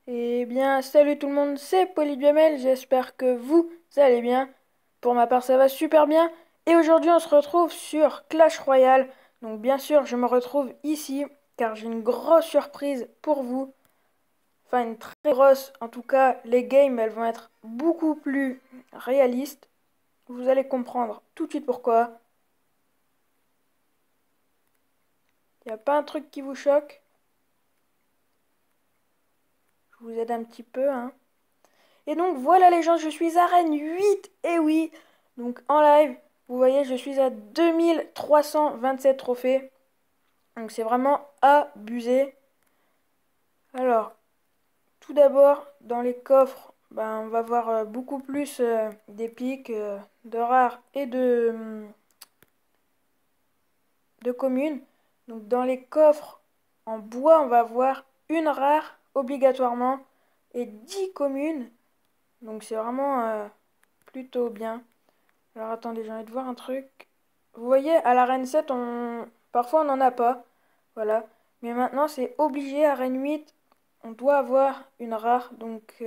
Eh bien, salut tout le monde, c'est Polybiomel, j'espère que vous allez bien. Pour ma part, ça va super bien. Et aujourd'hui, on se retrouve sur Clash Royale. Donc, bien sûr, je me retrouve ici, car j'ai une grosse surprise pour vous. Enfin, une très grosse. En tout cas, les games, elles vont être beaucoup plus réalistes. Vous allez comprendre tout de suite pourquoi. Il n'y a pas un truc qui vous choque. Je vous aide un petit peu, hein. Et donc voilà les gens, je suis à Rennes 8, et oui. Donc en live, vous voyez, je suis à 2327 trophées. Donc c'est vraiment abusé. Alors, tout d'abord, dans les coffres, ben, on va voir beaucoup plus d'épiques, de rares et de communes. Donc dans les coffres en bois, on va voir une rare obligatoirement et 10 communes. Donc c'est vraiment plutôt bien. Alors attendez, j'ai envie de voir un truc. Vous voyez, à la Reine 7, parfois on n'en a pas. Voilà. Mais maintenant, c'est obligé à Reine 8, on doit avoir une rare. Donc,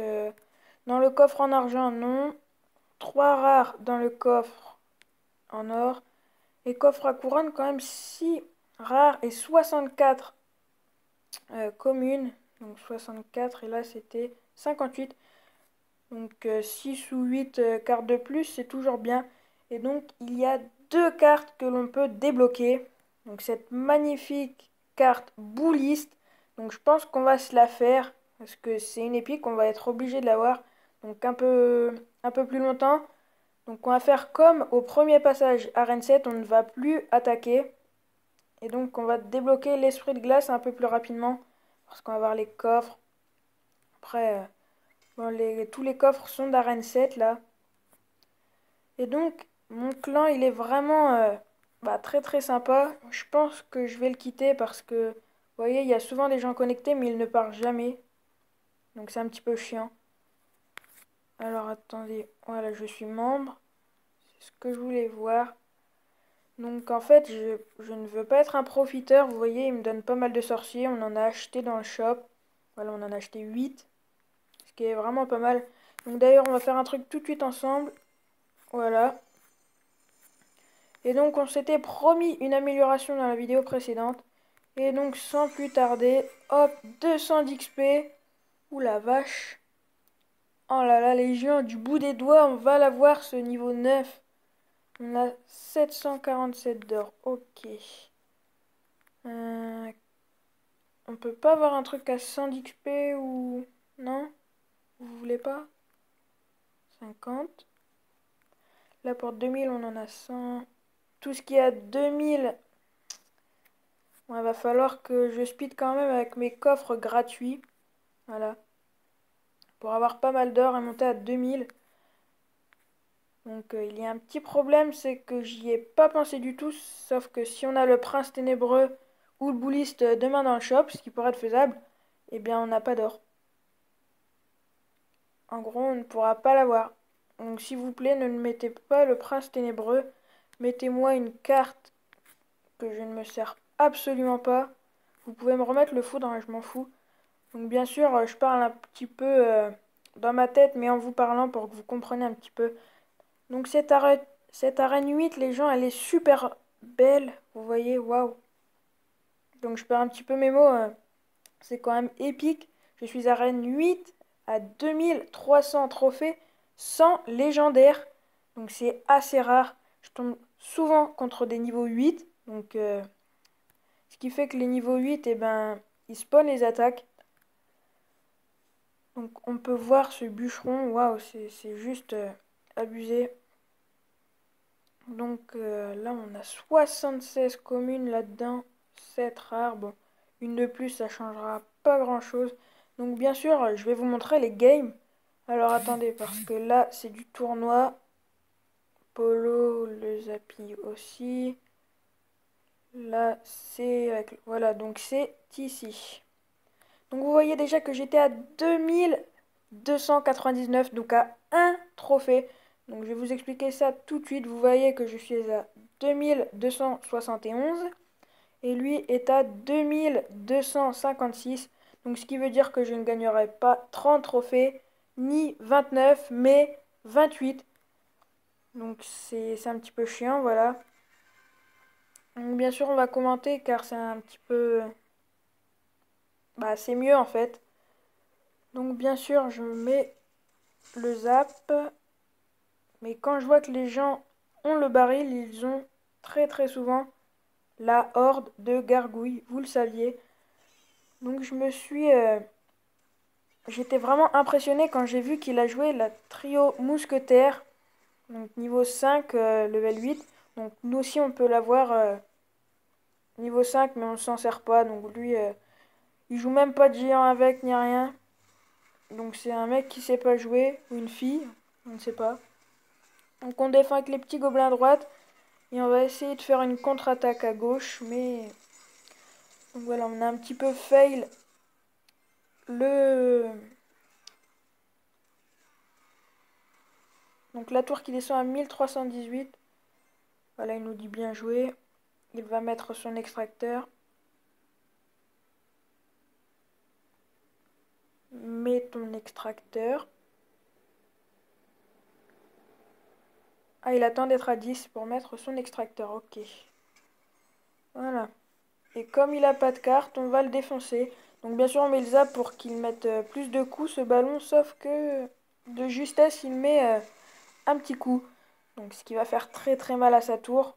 dans le coffre en argent, non. 3 rares dans le coffre en or. Et coffre à couronne, quand même 6 rares et 64 communes. Donc 64, et là c'était 58. Donc 6 ou 8 cartes de plus, c'est toujours bien. Et donc il y a deux cartes que l'on peut débloquer. Donc cette magnifique carte bouliste. Donc je pense qu'on va se la faire. Parce que c'est une épique, on va être obligé de l'avoir. Donc un peu plus longtemps. Donc on va faire comme au premier passage à Rennes 7, on ne va plus attaquer. Et donc on va débloquer l'esprit de glace un peu plus rapidement. Parce qu'on va avoir les coffres. Après... bon, tous les coffres sont d'arène 7 là. Et donc, mon clan, il est vraiment très très sympa. Je pense que je vais le quitter parce que, vous voyez, il y a souvent des gens connectés, mais ils ne partent jamais. Donc c'est un petit peu chiant. Alors attendez, voilà, je suis membre. C'est ce que je voulais voir. Donc en fait, je ne veux pas être un profiteur. Vous voyez, il me donne pas mal de sorciers. On en a acheté dans le shop. Voilà, on en a acheté 8. Ce qui est vraiment pas mal. Donc d'ailleurs, on va faire un truc tout de suite ensemble. Voilà. Et donc on s'était promis une amélioration dans la vidéo précédente. Et donc sans plus tarder, hop, 200 d'XP. Ouh la vache. Oh là là, les géants du bout des doigts, on va l'avoir ce niveau 9. On a 747 d'or, ok. Euh, on peut pas avoir un truc à 100 d'XP ou... Non? Vous voulez pas? 50. Là pour 2000 on en a 100. Tout ce qui est à 2000... ouais, va falloir que je speed quand même avec mes coffres gratuits. Voilà. Pour avoir pas mal d'or et monter à 2000. Donc il y a un petit problème, c'est que j'y ai pas pensé du tout. Sauf que si on a le prince ténébreux ou le bouliste demain dans le shop, ce qui pourrait être faisable, eh bien on n'a pas d'or. En gros, on ne pourra pas l'avoir. Donc s'il vous plaît, ne mettez pas le prince ténébreux. Mettez-moi une carte que je ne me sers absolument pas. Vous pouvez me remettre le foudre, hein, je m'en fous. Donc bien sûr, je parle un petit peu dans ma tête, mais en vous parlant pour que vous compreniez un petit peu. Donc cette arène 8, les gens, elle est super belle. Vous voyez, waouh. Donc je perds un petit peu mes mots. C'est quand même épique. Je suis arène 8 à 2300 trophées sans légendaire. Donc c'est assez rare. Je tombe souvent contre des niveaux 8. Donc ce qui fait que les niveaux 8, eh ben, ils spawnent les attaques. Donc on peut voir ce bûcheron. Waouh, c'est juste abusé. Donc là, on a 76 communes là-dedans, 7 rares. Bon, une de plus, ça changera pas grand-chose. Donc bien sûr, je vais vous montrer les games. Alors attendez, parce que là, c'est du tournoi. Polo, le Zapi aussi. Là, c'est avec... voilà, donc c'est ici. Donc vous voyez déjà que j'étais à 2299, donc à un trophée. Donc je vais vous expliquer ça tout de suite. Vous voyez que je suis à 2271 et lui est à 2256. Donc ce qui veut dire que je ne gagnerai pas 30 trophées, ni 29, mais 28. Donc c'est un petit peu chiant, voilà. Donc bien sûr on va commenter car c'est un petit peu... Bah c'est mieux en fait. Donc bien sûr je mets le zap. Mais quand je vois que les gens ont le baril, ils ont très souvent la horde de gargouilles, vous le saviez. Donc j'étais vraiment impressionné quand j'ai vu qu'il a joué la trio mousquetaire, donc niveau 5, level 8. Donc nous aussi on peut l'avoir niveau 5, mais on ne s'en sert pas. Donc lui, il joue même pas de géant avec, ni rien. Donc c'est un mec qui sait pas jouer, ou une fille, on ne sait pas. Donc on défend avec les petits gobelins à droite. Et on va essayer de faire une contre-attaque à gauche, mais... Donc voilà, on a un petit peu fail le... Donc la tour qui descend à 1318. Voilà, il nous dit bien joué. Il va mettre son extracteur. Mets ton extracteur. Ah, il attend d'être à 10 pour mettre son extracteur, ok. Voilà. Et comme il a pas de carte, on va le défoncer. Donc bien sûr on met le zap pour qu'il mette plus de coups ce ballon, sauf que de justesse il met un petit coup. Donc ce qui va faire très mal à sa tour.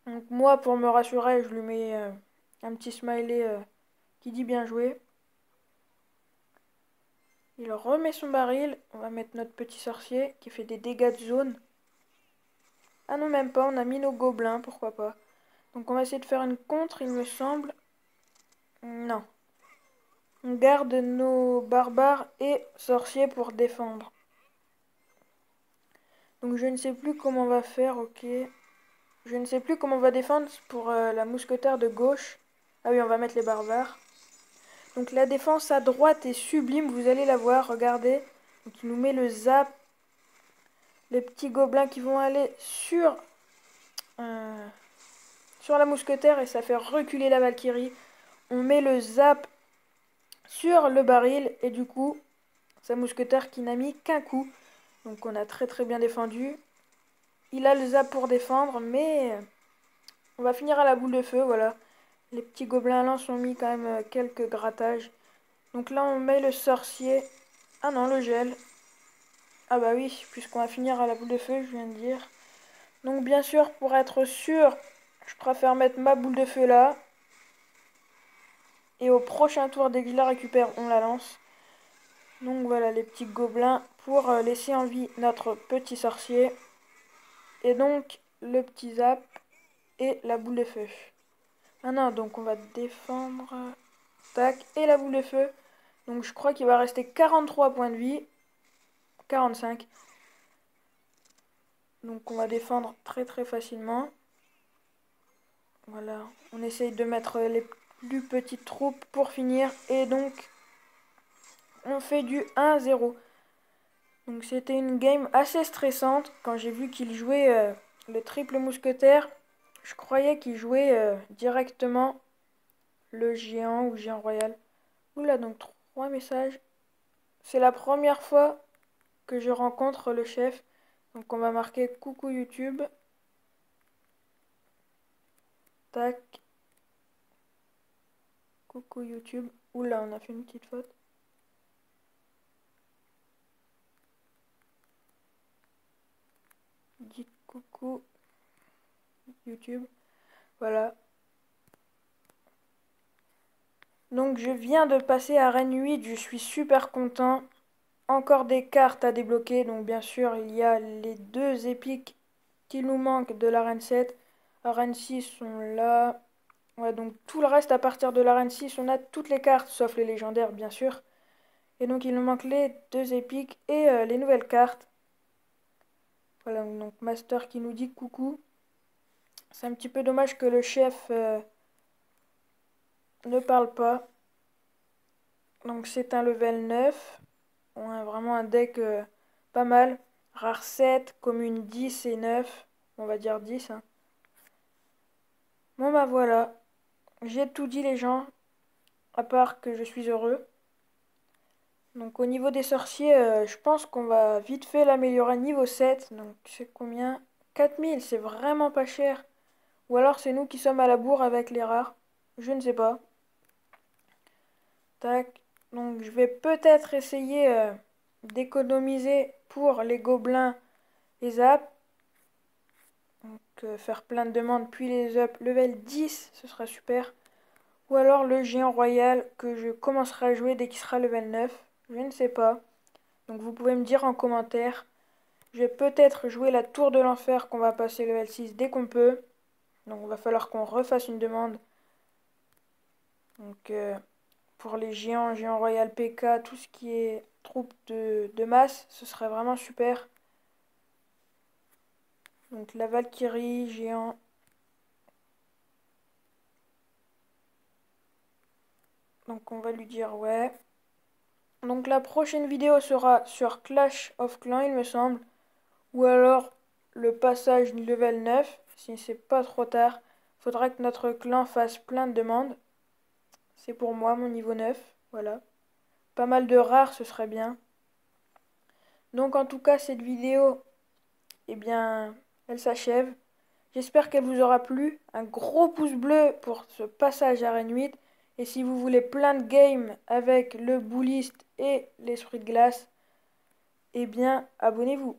Donc moi pour me rassurer je lui mets un petit smiley qui dit bien joué. Il remet son baril. On va mettre notre petit sorcier qui fait des dégâts de zone. Ah non même pas, on a mis nos gobelins, pourquoi pas. Donc on va essayer de faire une contre il me semble. Non. On garde nos barbares et sorciers pour défendre. Donc je ne sais plus comment on va faire, ok. Je ne sais plus comment on va défendre pour la mousquetaire de gauche. Ah oui, on va mettre les barbares. Donc la défense à droite est sublime, vous allez la voir, regardez. Donc il nous met le zap. Les petits gobelins qui vont aller euh, sur la mousquetaire et ça fait reculer la Valkyrie. On met le zap sur le baril et du coup, sa mousquetaire qui n'a mis qu'un coup. Donc on a très bien défendu. Il a le zap pour défendre, mais on va finir à la boule de feu, voilà. Les petits gobelins lents ont mis quand même quelques grattages. Donc là, on met le sorcier. Ah non, le gel. Ah bah oui, puisqu'on va finir à la boule de feu, je viens de dire. Donc bien sûr, pour être sûr, je préfère mettre ma boule de feu là. Et au prochain tour, dès que je la récupère, on la lance. Donc voilà les petits gobelins pour laisser en vie notre petit sorcier. Et donc le petit zap et la boule de feu. Ah non, donc on va défendre. Tac, et la boule de feu. Donc je crois qu'il va rester 43 points de vie. 45. Donc on va défendre très facilement. Voilà, on essaye de mettre les plus petites troupes pour finir. Et donc on fait du 1-0. Donc c'était une game assez stressante. Quand j'ai vu qu'il jouait le triple mousquetaire, je croyais qu'il jouait directement le géant ou géant royal. Oula, donc 3 messages. C'est la première fois que je rencontre le chef. Donc on va marquer coucou YouTube. Tac. Coucou YouTube. Oula, on a fait une petite faute. Dites coucou YouTube. Voilà. Donc je viens de passer à Arène 8, je suis super content. Encore des cartes à débloquer, donc bien sûr il y a les deux épiques qui nous manquent de l'arène 7. Arène 6 sont là. Ouais, donc tout le reste à partir de l'arène 6, on a toutes les cartes, sauf les légendaires bien sûr. Et donc il nous manque les deux épiques et les nouvelles cartes. Voilà, donc Master qui nous dit coucou. C'est un petit peu dommage que le chef ne parle pas. Donc c'est un level 9. On a vraiment un deck pas mal. Rare 7, commune 10 et 9. On va dire 10. Hein. Bon bah voilà. J'ai tout dit les gens. à part que je suis heureux. Donc au niveau des sorciers, je pense qu'on va vite fait l'améliorer à niveau 7. Donc c'est combien? 4000, c'est vraiment pas cher. Ou alors c'est nous qui sommes à la bourre avec les rares. Je ne sais pas. Tac. Donc je vais peut-être essayer d'économiser pour les gobelins et zap. Donc faire plein de demandes puis les up level 10, ce sera super. Ou alors le géant royal que je commencerai à jouer dès qu'il sera level 9. Je ne sais pas. Donc vous pouvez me dire en commentaire. Je vais peut-être jouer la tour de l'enfer qu'on va passer level 6 dès qu'on peut. Donc il va falloir qu'on refasse une demande. Donc pour les géants, géant royal PK, tout ce qui est troupes de masse, ce serait vraiment super. Donc la Valkyrie, géant. Donc on va lui dire ouais. Donc la prochaine vidéo sera sur Clash of Clans il me semble. Ou alors le passage level 9. Si c'est pas trop tard. Faudra que notre clan fasse plein de demandes. C'est pour moi mon niveau 9. Voilà. Pas mal de rares, ce serait bien. Donc en tout cas cette vidéo, eh bien, elle s'achève. J'espère qu'elle vous aura plu. Un gros pouce bleu pour ce passage à Arène 8. Et si vous voulez plein de games avec le bouliste et l'esprit de glace, eh bien, abonnez-vous.